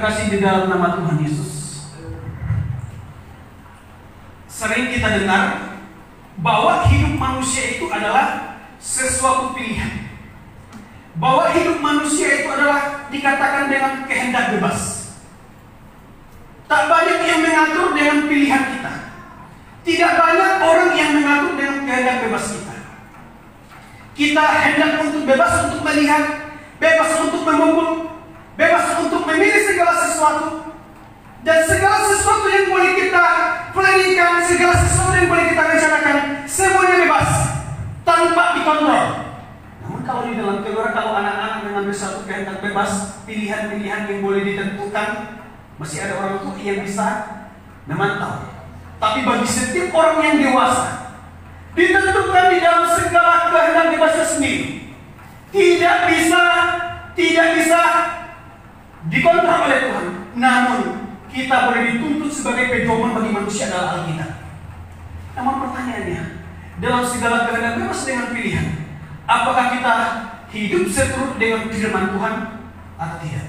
terkasih di dalam nama Tuhan Yesus, sering kita dengar bahwa hidup manusia itu adalah sesuatu pilihan. Bahwa hidup manusia itu adalah dikatakan dengan kehendak bebas. Tak banyak yang mengatur dengan pilihan kita. Tidak banyak orang yang mengatur dengan kehendak bebas kita. Kita hendak untuk bebas untuk melihat, bebas untuk mengumpul, bebas untuk memilih segala sesuatu. Dan segala sesuatu yang boleh kita planning, segala sesuatu yang boleh kita rencanakan, semuanya bebas, tanpa dikontrol. Namun kalau di dalam keluarga, kalau anak-anak mengambil satu kehendak bebas, pilihan-pilihan yang boleh ditentukan, masih ada orang tua yang bisa memantau. Tapi bagi setiap orang yang dewasa, ditentukan di dalam segala kehendak bebasnya sendiri. Tidak bisa dikontrol oleh Tuhan. Namun kita boleh dituntut sebagai pedoman bagi manusia dalam Alkitab. Namun pertanyaannya, dalam segala kehendak bebas dengan pilihan, apakah kita hidup seturut dengan firman Tuhan atau tidak?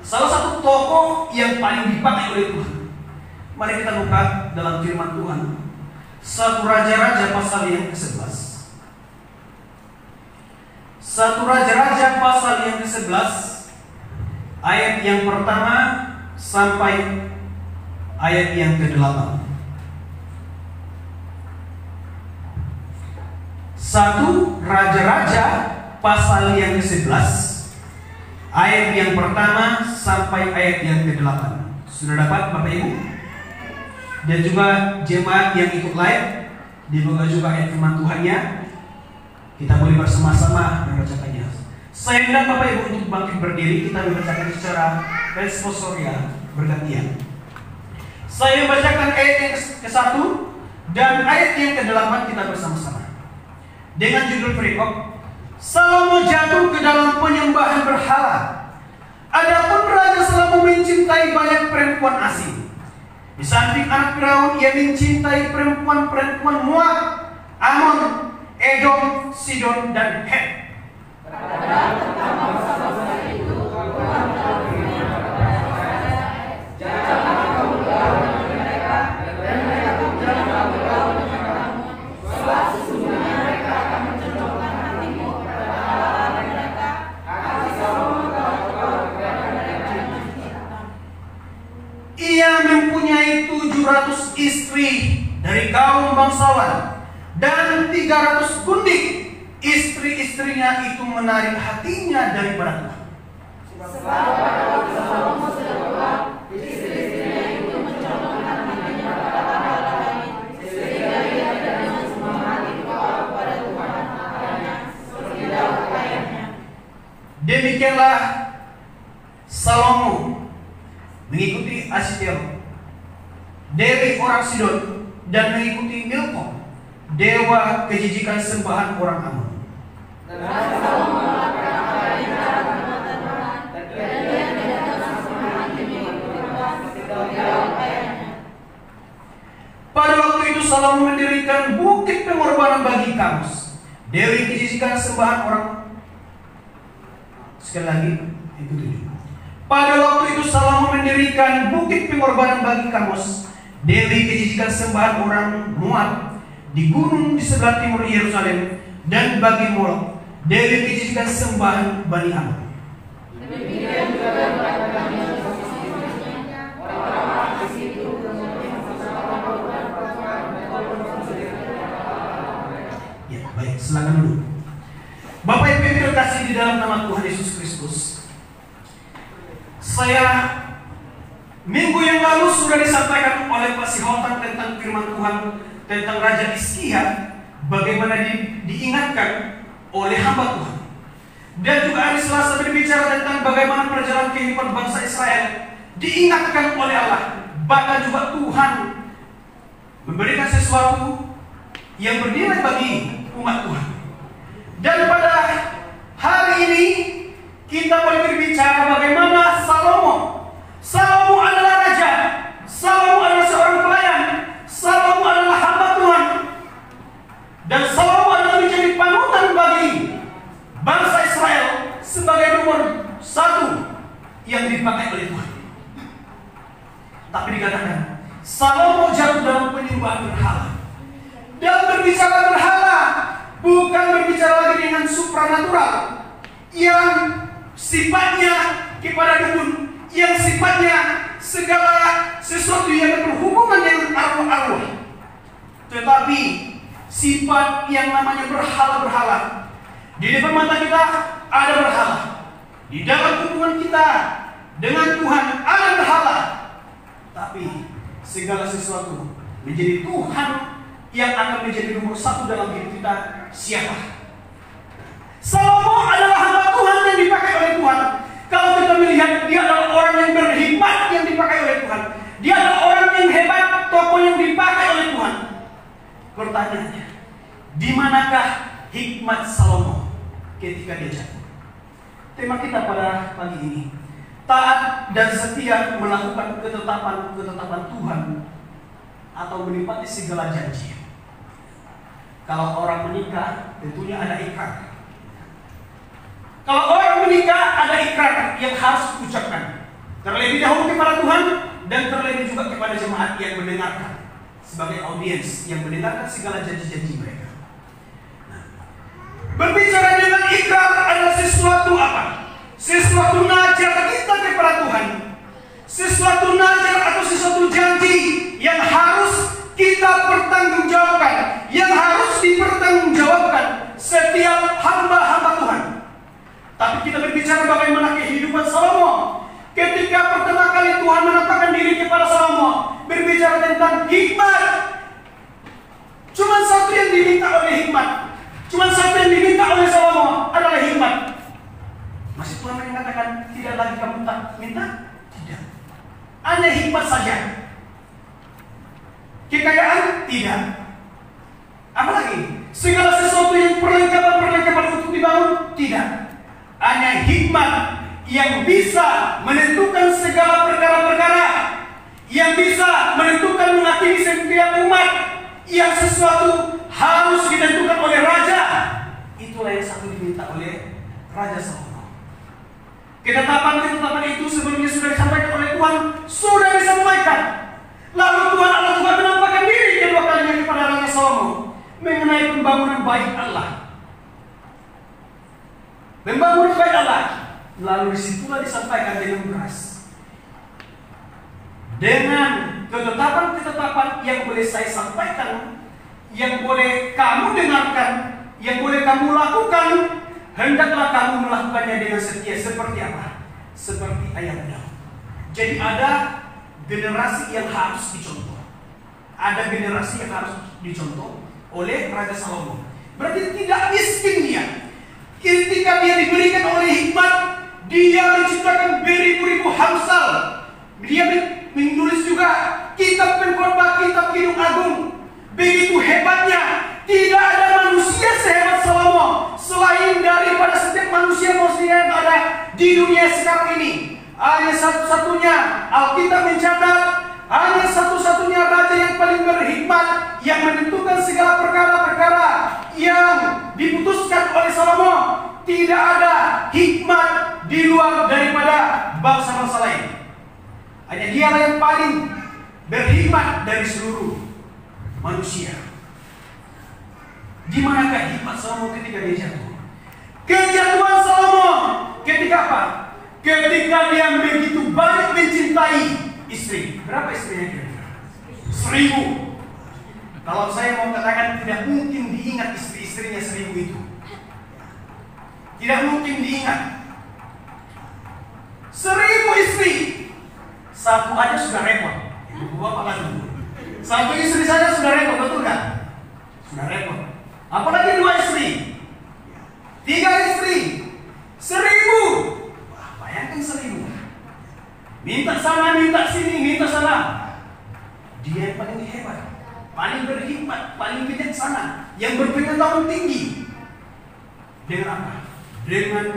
Salah satu tokoh yang paling dipakai oleh Tuhan, mari kita buka dalam firman Tuhan 1 Raja-Raja pasal yang ke-11. 1 Raja-Raja pasal yang ke-11 ayat yang pertama sampai ayat yang ke-8. 1 Raja-Raja pasal yang ke-11 ayat yang pertama sampai ayat yang ke-8. Sudah dapat Bapak Ibu? Dan juga jemaat yang ikut live, dibuka juga ayat firman Tuhannya. Kita boleh bersama-sama membacakannya. Saya hendak Bapak Ibu untuk bangkit berdiri, kita membacakan secara responsorial bergantian. Saya membacakan ayat yang ke-1 dan ayat yang ke-8 kita bersama-sama. Dengan judul perikop, Salomo jatuh ke dalam penyembahan berhala. Adapun Raja Salomo mencintai banyak perempuan asing. Di samping anak Firaun, ia mencintai perempuan-perempuan Moab, Amon, Edom, Sidon, dan Het. Ia mempunyai 700 istri dari kaum bangsawan dan 300 gundik. Istri-istrinya itu menarik hatinya daripada Tuhan. Demikianlah Salomo mengikuti Asiter, dewi orang Sidon, dan mengikuti Milkom, dewa kejijikan sembahan orang Amon. Pada waktu itu Salomo mendirikan bukit pengorbanan bagi Kamus, dewi kejijikan sembahan orang. Sekali lagi, ikuti. Pada waktu itu Salomo mendirikan bukit pengorbanan bagi Kamus, dewi kejijikan sembahan orang Moab, di gunung di sebelah timur Yerusalem, dan bagi Molok, dewi kejijikan sembahan Bani Amon. Demikian juga orang-orang di situ. Ya, baik, silakan dulu. Bapak Ibu yang terkasih di dalam nama Tuhan Yesus Kristus, saya minggu yang lalu sudah disampaikan oleh Pak Sihotan tentang firman Tuhan tentang Raja Hizkia, bagaimana diingatkan oleh hamba Tuhan. Dan juga hari Selasa berbicara tentang bagaimana perjalanan kehidupan bangsa Israel diingatkan oleh Allah. Bahkan juga Tuhan memberikan sesuatu yang bernilai bagi umat Tuhan. Dan pada hari ini kita boleh berbicara bagaimana Salomo adalah raja, Salomo adalah seorang pelayan, Salomo adalah hamba Tuhan, dan Salomo adalah menjadi panutan bagi bangsa Israel sebagai nomor 1 yang dipakai oleh Tuhan. Tapi dikatakan Salomo jatuh dalam penyembahan berhala. Dan berbicara berhala bukan berbicara lagi dengan supranatural yang sifatnya kepada dukun, yang sifatnya segala sesuatu yang berhubungan dengan arwah-arwah, tetapi sifat yang namanya berhala-berhala. Di depan mata kita ada berhala, di dalam hubungan kita dengan Tuhan ada berhala, tapi segala sesuatu menjadi Tuhan yang akan menjadi nomor satu dalam hidup kita. Siapa? Salomo adalah hamba Tuhan yang dipakai oleh Tuhan. Kalau kita melihat, dia adalah orang yang berhikmat yang dipakai oleh Tuhan. Dia adalah orang yang hebat, tokoh yang dipakai oleh Tuhan. Pertanyaannya, di manakah hikmat Salomo ketika dia jatuh? Tema kita pada pagi ini, taat dan setia melakukan ketetapan Tuhan atau menepati segala janji. Kalau orang menikah, tentunya ada ikrar. Kalau orang menikah, ada ikrar yang harus diucapkan. Terlebih dahulu kepada Tuhan dan terlebih juga kepada jemaat yang mendengarkan, sebagai audiens yang mendengarkan segala janji-janji mereka. Nah, berbicara dengan ikrar adalah sesuatu apa? Sesuatu najar kita kepada Tuhan. Sesuatu najar atau sesuatu janji yang harus kita pertanggungjawabkan, yang harus dipertanggungjawabkan setiap hamba-hamba Tuhan. Tapi kita berbicara bagaimana kehidupan Salomo. Ketika pertama kali Tuhan menampakkan diri kepada Salomo, berbicara tentang hikmat. Cuma satu yang diminta oleh hikmat. Cuma satu yang diminta oleh Salomo adalah hikmat. Masih Tuhan mengatakan tidak lagi kamu tak minta? Tidak. Hanya hikmat saja. Kekayaan? Tidak. Apalagi? Segala sesuatu yang perlengkapan untuk dibangun? Tidak. Hanya hikmat yang bisa menentukan segala perkara-perkara, yang bisa menentukan menghakimi setiap umat, yang sesuatu harus ditentukan oleh raja. Itulah yang satu diminta oleh Raja Salomo. Ketetapan itu sebelumnya sudah disampaikan oleh Tuhan, sudah disampaikan. Lalu Tuhan menampakkan diri kedua kalinya kepada Raja Salomo mengenai pembangunan bait Allah. Pembangunan bait Allah. Lalu disitulah disampaikan dengan keras, dengan ketetapan-ketetapan yang boleh saya sampaikan, yang boleh kamu dengarkan, yang boleh kamu lakukan, hendaklah kamu melakukannya dengan setia. Seperti apa? Seperti ayat Daud. Jadi ada generasi yang harus dicontoh. Ada generasi yang harus dicontoh oleh Raja Salomo. Berarti tidak miskin dia. Ketika dia diberikan oleh hikmat, dia menciptakan beribu-ribu hamsal. Dia menulis juga kitab pengkhotbah, kitab Kidung Agung. Begitu hebatnya, tidak ada manusia sehebat Salomo selain daripada setiap manusia yang ada di dunia sekarang ini. Hanya satu-satunya Alkitab mencatat, hanya satu-satunya raja yang paling berhikmat, yang menentukan segala perkara-perkara yang diputuskan oleh Salomo. Tidak ada hikmat di luar daripada bangsa-bangsa lain. Hanya dialah yang paling berhikmat dari seluruh manusia. Di manakah hikmat Salomo ketika dia jatuh? Kejatuhan Salomo ketika apa? Ketika dia begitu banyak mencintai istri. Berapa istrinya kira-kira? 1000. Kalau saya mau katakan, tidak mungkin diingat istri-istrinya 1000 itu. Tidak mungkin diingat. 1000 istri, satu aja sudah repot. Ibu bapak lagi. Satu istri saja sudah repot, betul kan? Sudah repot. Apalagi 2 istri, 3 istri, 1000. Wah, bayangkan 1000. Minta sana, minta sini, minta sana. Dia yang paling hebat, paling berhikmat, paling bijaksana, yang berpengetahuan tinggi. Dengan apa? Dengan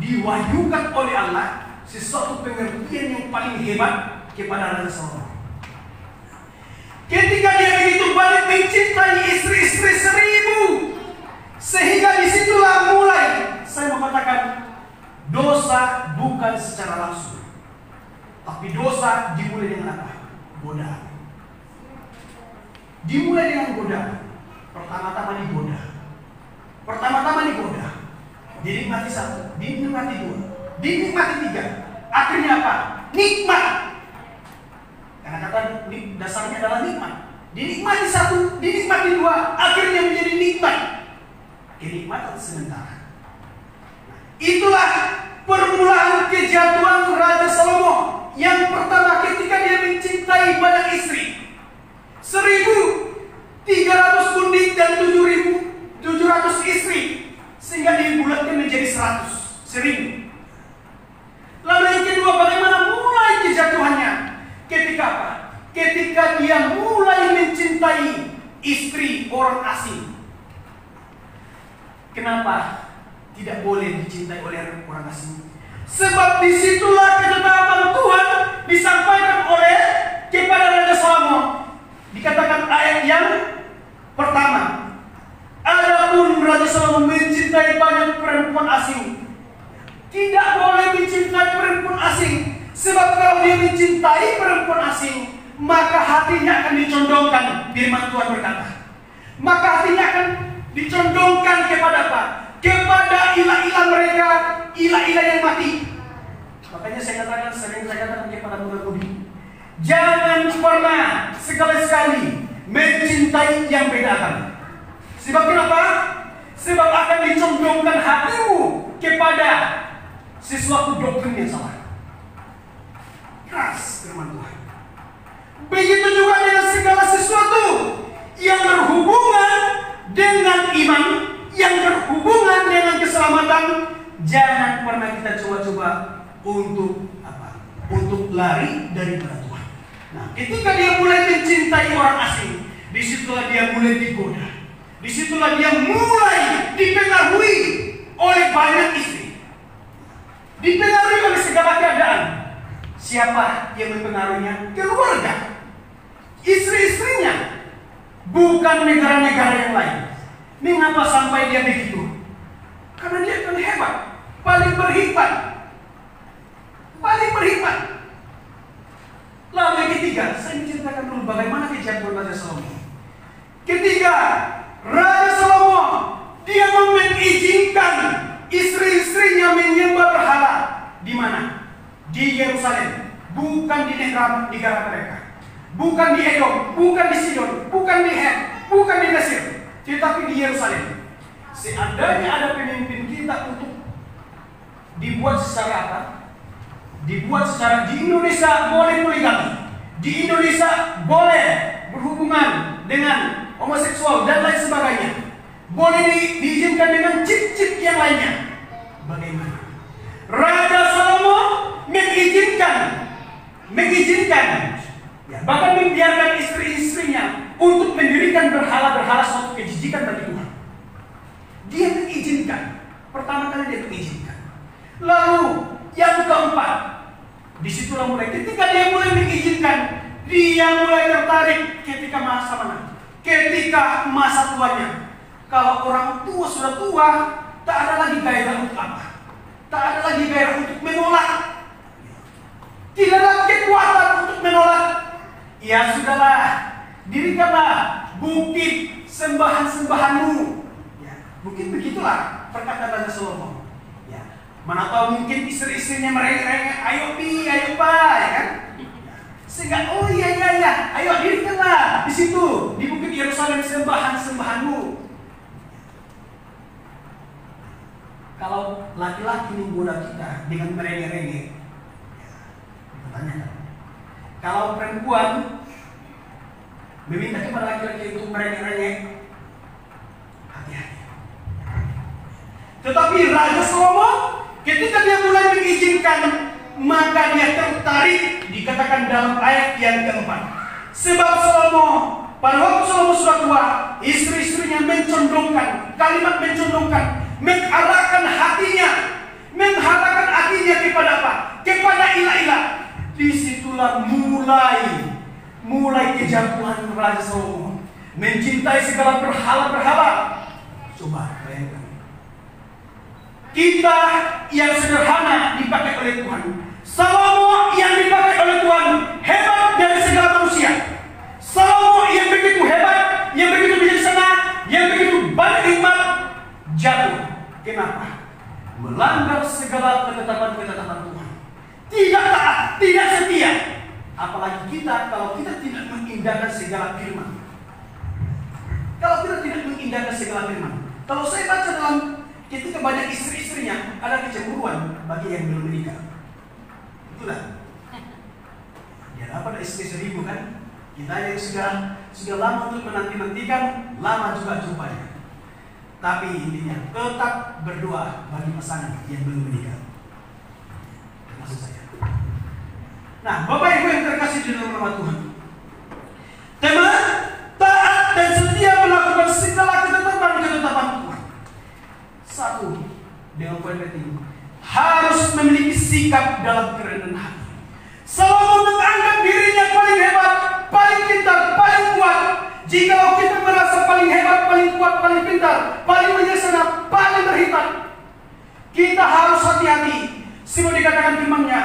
diwahyukan oleh Allah sesuatu pengertian yang paling hebat kepada Raja Salomo. Ketika dia begitu banyak mencintai istri-istri 1000, sehingga disitulah mulai saya mengatakan dosa bukan secara langsung. dinikmati satu, dinikmati dua, dinikmati tiga. Akhirnya apa? Nikmat. Karena kata dasarnya adalah nikmat. Dinikmati satu, dinikmati dua, akhirnya menjadi nikmat. Kenikmatan sementara. Itulah permulaan kejatuhan Raja Salomo. Yang pertama ketika dia mencintai banyak istri. 1.300 gundik dan 7.700 istri. Sehingga dibulatkan menjadi 1.000. Lalu yang kedua, bagaimana mulai kejatuhannya? Ketika apa? Ketika dia mulai mencintai istri orang asing. Kenapa tidak boleh dicintai oleh orang asing? Sebab disitulah ketetapan Tuhan disampaikan oleh kepada Raja Salomo. Dikatakan ayat yang pertama, adapun Raja Salomo mencintai banyak perempuan asing. Tidak boleh mencintai perempuan asing. Sebab kalau dia mencintai perempuan asing, maka hatinya akan dicondongkan. Firman Tuhan berkata, maka hatinya akan dicondongkan kepada apa? Kepada ilah-ilah mereka, ilah-ilah yang mati. Makanya saya katakan, sering saya katakan kepada muda-mudi, jangan pernah sekali-sekali mencintai yang beda agama. Sebab kenapa? Sebab akan dicondongkan hatimu kepada sesuatu doktrin yang salah. Keras firman Tuhan. Begitu juga dengan segala sesuatu yang berhubungan dengan iman, yang berhubungan dengan keselamatan, jangan pernah kita coba-coba untuk apa? Untuk lari daripada Tuhan. Nah, ketika dia mulai mencintai orang asing, disitulah dia mulai digoda. Disitulah dia mulai dipengaruhi oleh banyak istri. Dipengaruhi oleh segala keadaan. Siapa yang mempengaruhinya? Keluarga, istri-istrinya, bukan negara-negara yang lain. Mengapa sampai dia begitu? Karena dia kan hebat, paling berhikmat, paling berhikmat. Lalu yang ketiga, saya menceritakan dulu bagaimana kejatuhan Raja Salomo. Ketiga, Raja Salomo dia mengizinkan istri-istrinya menyembah berhala. Di mana? Di Yerusalem, bukan di negara mereka, bukan di Edom, bukan di Sidon, bukan di Hem, bukan di Mesir, tetapi di Yerusalem. Seandainya ada pemimpin kita untuk dibuat secara apa? Dibuat secara di Indonesia boleh poligami, di Indonesia boleh berhubungan dengan homoseksual dan lain sebagainya, boleh diizinkan dengan cip-cip yang lainnya. Bagaimana? Raja Salomo mengizinkan, ya, bahkan membiarkan istri-istrinya untuk mendirikan berhala-berhala suatu kejijikan bagi Tuhan. Dia mengizinkan. Pertama kali dia mengizinkan. Lalu yang keempat, disitulah mulai ketika dia mulai mengizinkan, dia mulai tertarik ketika masa mana? Ketika masa tuanya. Kalau orang tua sudah tua, tak ada lagi gairah untuk apa? Tak ada lagi gairah untuk menolak. Tidak ada kekuatan untuk menolak. Ya sudahlah, dirikanlah bukit sembahan-sembahanmu. Ya, mungkin begitulah perkataan Raja Salomo. Ya, mana tahu mungkin istri-istrinya merengek-rengek, ayo pi, ayo pa, ya kan? Sehingga oh iya, ayo dirikanlah di situ di bukit Yerusalem sembahan-sembahanmu. Kalau laki-laki menggoda kita dengan merengek-rengek, pertanyaan. Kalau perempuan meminta kepada laki-laki untuk merengek-rengek, hati-hati. Tetapi Raja Salomo ketika dia mulai mengizinkan, maka dia tertarik, dikatakan dalam ayat yang keempat. Sebab Salomo, pada waktu Salomo sudah tua, istri-istrinya mencondongkan, kalimat mencondongkan, mengarahkan hatinya kepada apa? Kepada ilah-ilah. Disitulah mulai kejatuhan Raja Salomo, mencintai segala berhala-berhala. Coba bayangkan, kita yang sederhana dipakai oleh Tuhan, Salomo yang dipakai oleh Tuhan hebat dari segala manusia. Salomo yang begitu hebat, yang begitu bijaksana, yang begitu banyak hikmat, jatuh. Kenapa? melanggar segala ketetapan-ketetapan Tuhan, tidak taat, tidak setia. Apalagi kita kalau kita tidak mengindahkan segala firman. Kalau kita tidak mengindahkan segala firman. Kalau saya baca dalam ketika banyak istri-istrinya ada kecemburuan bagi yang belum menikah. Itulah. Ya dapat istri 1000 kan? Kita yang sudah lama untuk menanti-nantikan, lama juga jumpanya. Tapi intinya tetap berdoa bagi pasangan yang belum menikah. Termasuk saya. Nah, Bapak Ibu yang terkasih di dalam nama Tuhan, tema taat dan setia melakukan segala ketetapan-ketetapan Tuhan. Satu, dengan poin penting, harus memiliki sikap dalam kerendahan hati. Selalu menganggap dirinya paling hebat, paling pintar, paling kuat. Jika kita merasa paling hebat, paling kuat, paling pintar, paling bijaksana, paling berhikmat, kita harus hati-hati. Sebab dikatakan firman-Nya,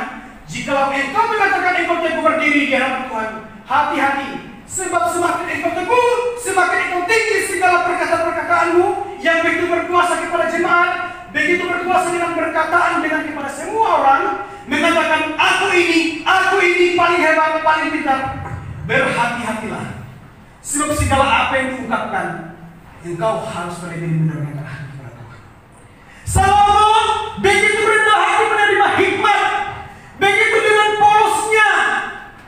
jikalau engkau mengatakan engkau teguh berdiri di hadapan Tuhan, hati-hati. Sebab semakin engkau teguh, semakin engkau tinggi segala perkataan-perkataanmu yang begitu berkuasa kepada jemaat, begitu berkuasa dengan perkataan dengan kepada semua orang, mengatakan aku ini paling hebat, paling pintar. Berhati-hatilah. Sebab segala apa yang diungkapkan, engkau harus benar-benar hati kepada Tuhan. Salomo begitu rendah hati menerima hikmat, begitu dengan polosnya.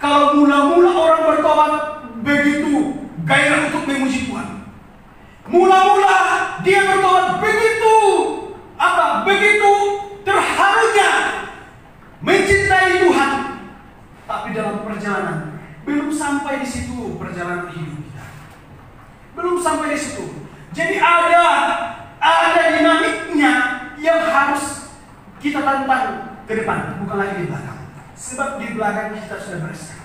Kalau mula-mula orang bertobat, begitu gairah untuk memuji Tuhan. Mula-mula dia bertobat begitu begitu terharunya mencintai Tuhan. Tapi dalam perjalanan belum sampai di situ perjalanan hidup kita. Belum sampai di situ. Jadi ada dinamiknya yang harus kita tantang ke depan, bukan lagi di belakang. Sebab di belakang kita sudah bereskan.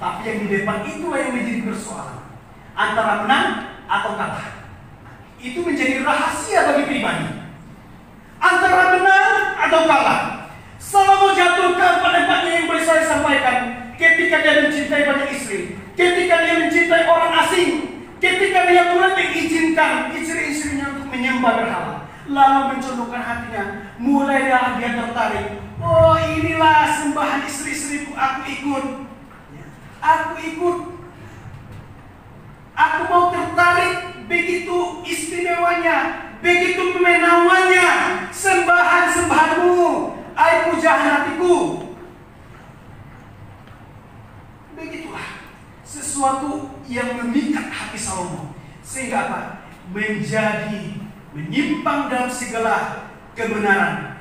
Tapi yang di depan itulah yang menjadi persoalan. Antara menang atau kalah. Itu menjadi rahasia bagi pribadi. Antara menang atau kalah. Salomo jatuh ke empat-empatnya yang boleh saya sampaikan. Ketika dia mencintai banyak istri, ketika dia mencintai orang asing, ketika dia mulai mengizinkan istri-istrinya untuk menyembah berhala, lalu mencondongkan hatinya, mulailah dia tertarik. Oh, inilah sembahan istri-istriku, aku ikut. Aku ikut. Aku mau tertarik, begitu istimewanya, begitu menawannya sembahan-sembahanmu, air pujahan hatiku. Begitulah sesuatu yang memikat hati Salomo, sehingga apa? Menjadi menyimpang dalam segala kebenaran.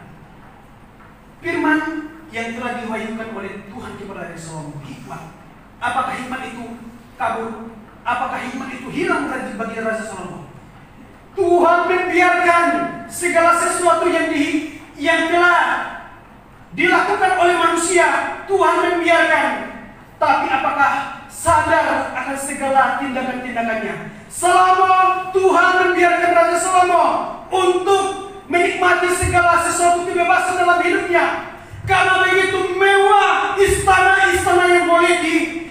Firman yang telah diwahyukan oleh Tuhan kepada Salomo, hikmat. Apakah hikmat itu kabur? Apakah hikmat itu hilang bagi Raja Salomo? Tuhan membiarkan segala sesuatu yang telah dilakukan oleh manusia. Tuhan membiarkan. Tapi apakah sadar akan segala tindakan-tindakannya? Salomo, Tuhan membiarkan Raja Salomo untuk menikmati segala sesuatu kebebasan dalam hidupnya. Karena begitu mewah istana-istana yang boleh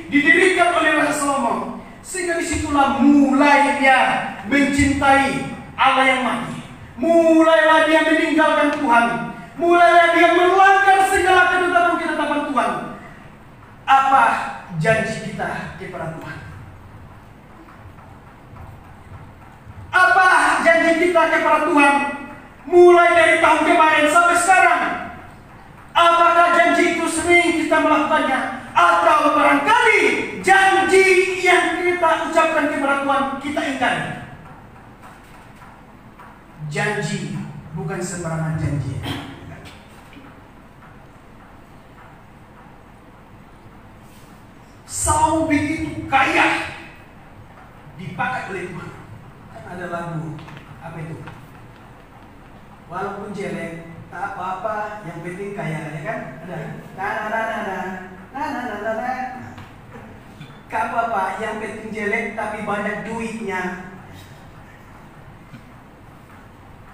didirikan oleh Raja Salomo. Sehingga disitulah mulai dia mencintai Allah yang mati. Mulailah dia meninggalkan Tuhan. Mulailah dia melanggar segala ketetapan-ketetapan Tuhan. Apa janji kita kepada Tuhan? Apa janji kita kepada Tuhan mulai dari tahun kemarin sampai sekarang? Apakah janji itu sering kita melakukannya? Atau barangkali janji yang kita ucapkan kepada Tuhan kita ingkari? Janji bukan sembarangan janji. Salomo begitu kaya dipakai oleh Tuhan. Kan ada lagu apa itu? Walaupun jelek tak apa-apa, yang penting kaya, ya kan? Ada gak apa-apa, yang penting jelek tapi banyak duitnya.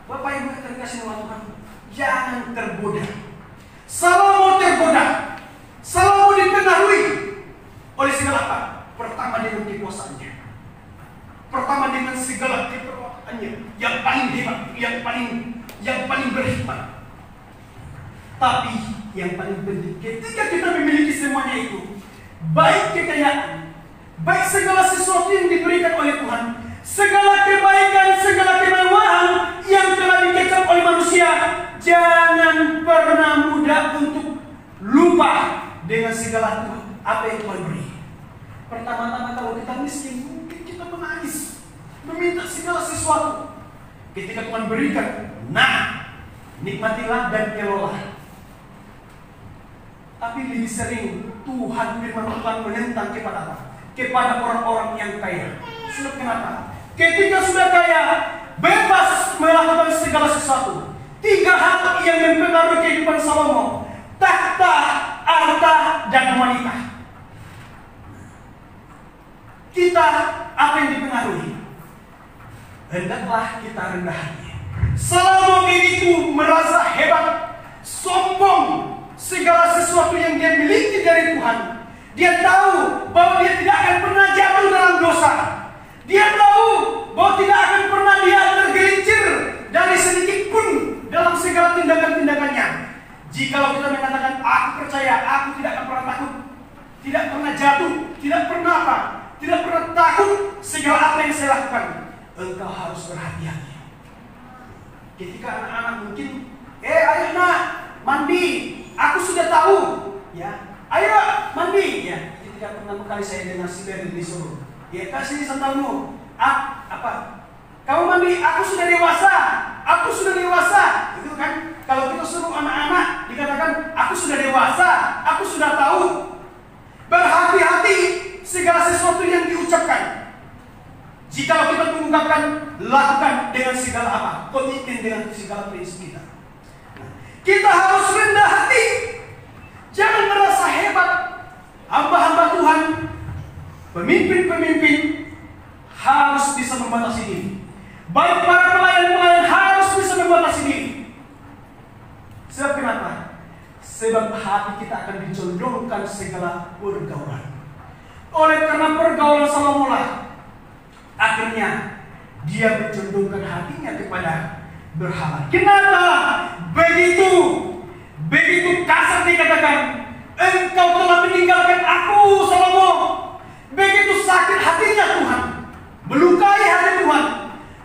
Bapak Ibu terkasih Tuhan, jangan tergoda. Salomo tergoda. Salomo dipengaruhi oleh segala apa? Pertama dengan kekuasaannya. Pertama dengan segala keperwakilannya yang paling hebat, yang paling berhikmat. Tapi yang paling penting, ketika kita memiliki semuanya itu, baik kekayaan, baik segala sesuatu yang diberikan oleh Tuhan, segala kebaikan, segala kemewahan yang telah dikecap oleh manusia, jangan pernah mudah untuk lupa dengan segala apa yang Tuhan beri. Pertama-tama kalau kita miskin, mungkin kita menangis, meminta segala sesuatu. Ketika Tuhan berikan, nah, nikmatilah dan kelola. Tapi lebih sering Tuhan firman Tuhan menentang kepada apa? Kepada orang-orang yang kaya. Sebab kenapa? Ketika sudah kaya, bebas melakukan segala sesuatu. 3 hal yang mempengaruhi kehidupan Salomo: tahta, harta, dan wanita. Kita apa yang dipengaruhi? Hendaklah kita rendah hati. Salomo begitu merasa hebat, sombong, segala sesuatu yang dia miliki dari Tuhan. Dia tahu bahwa dia tidak akan pernah jatuh dalam dosa. Dia tahu bahwa tidak akan pernah dia tergelincir dari sedikit pun dalam segala tindakan-tindakannya. Jikalau kita mengatakan, aku percaya, aku tidak akan pernah takut, tidak pernah jatuh, tidak pernah apa, tidak pernah takut segala apa yang saya lakukan, engkau harus berhati-hati. Ketika anak-anak mungkin, ayo nak, mandi, aku sudah tahu, ya, ayo mandi, ya. Ketika pertama kali saya dengar si Berry disuruh, ya kasih sandalmu, kamu mandi, aku sudah dewasa, itu kan. Kalau kita suruh anak-anak dikatakan, aku sudah dewasa, aku sudah tahu. Berhati-hati segala sesuatu yang diucapkan. Jika kita mengungkapkan, lakukan dengan segala apa, komitmen dengan segala prinsip kita. Kita harus rendah hati. Jangan merasa hebat. Hamba-hamba Tuhan, pemimpin-pemimpin harus bisa membatasi diri. Baik para pelayan-pelayan harus bisa membatasi diri. Sebab kenapa? Sebab hati kita akan dicondongkan segala pergaulan. Oleh karena pergaulan Salomo lah, akhirnya dia mencondongkan hatinya kepada berhala. Kenapa begitu kasar dikatakan, engkau telah meninggalkan aku, Salomo. Begitu sakit hatinya Tuhan, melukai hati Tuhan,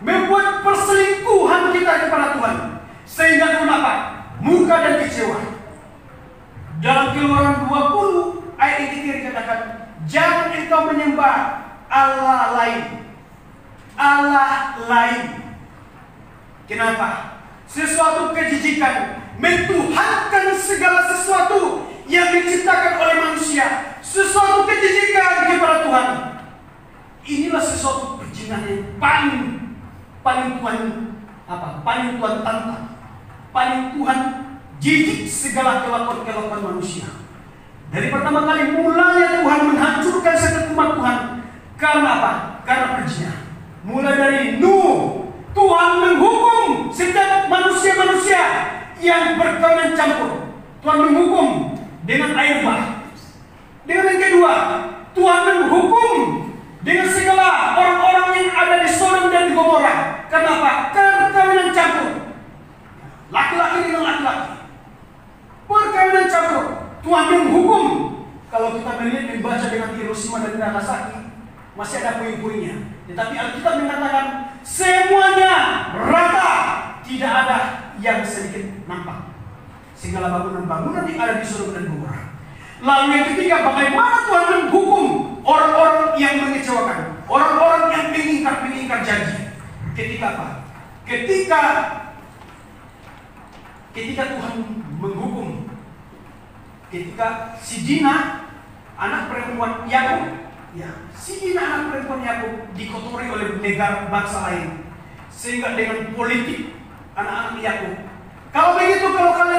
membuat perselingkuhan kita kepada Tuhan, sehingga kenapa? Muka dan kecewa. Dalam Keluaran 20 ayat yang ketiga dikatakan, jangan engkau menyembah Allah lain. Kenapa? Sesuatu kejijikan, mentuhankan segala sesuatu yang diciptakan oleh manusia, sesuatu kejijikan kepada Tuhan. Inilah sesuatu perjinahan yang paling Tuhan tantang, paling Tuhan jijik segala kelakuan manusia. Dari pertama kali mulanya Tuhan menghancurkan setiap umat Tuhan. Karena apa? Karena perzinahan. Mulai dari Nuh, Tuhan menghukum setiap manusia-manusia yang berkawin campur. Tuhan menghukum dengan air bah. Dengan yang kedua, Tuhan menghukum dengan segala orang-orang yang ada di Sodom dan di Gomora. Kenapa? Karena perkawinan campur. Laki-laki dengan laki-laki. Perkawinan campur. Tuhan menghukum. Kalau kita membaca dengan Hiroshima dan Nagasaki, masih ada puing-puingnya. Tetapi Alkitab mengatakan semuanya rata, tidak ada yang sedikit nampak. Segala bangunan-bangunan yang ada di Sodom dan Gomora. Lalu yang ketiga, bagaimana Tuhan menghukum orang-orang yang mengecewakan, orang-orang yang mengingkar janji. Ketika apa? Ketika Tuhan menghukum, ketika si Dina, anak perempuan Yakub, si Dina anak perempuan Yakub dikotori oleh negara bangsa lain, sehingga dengan politik anak-anak Yakub. Kalau begitu, kalau kalian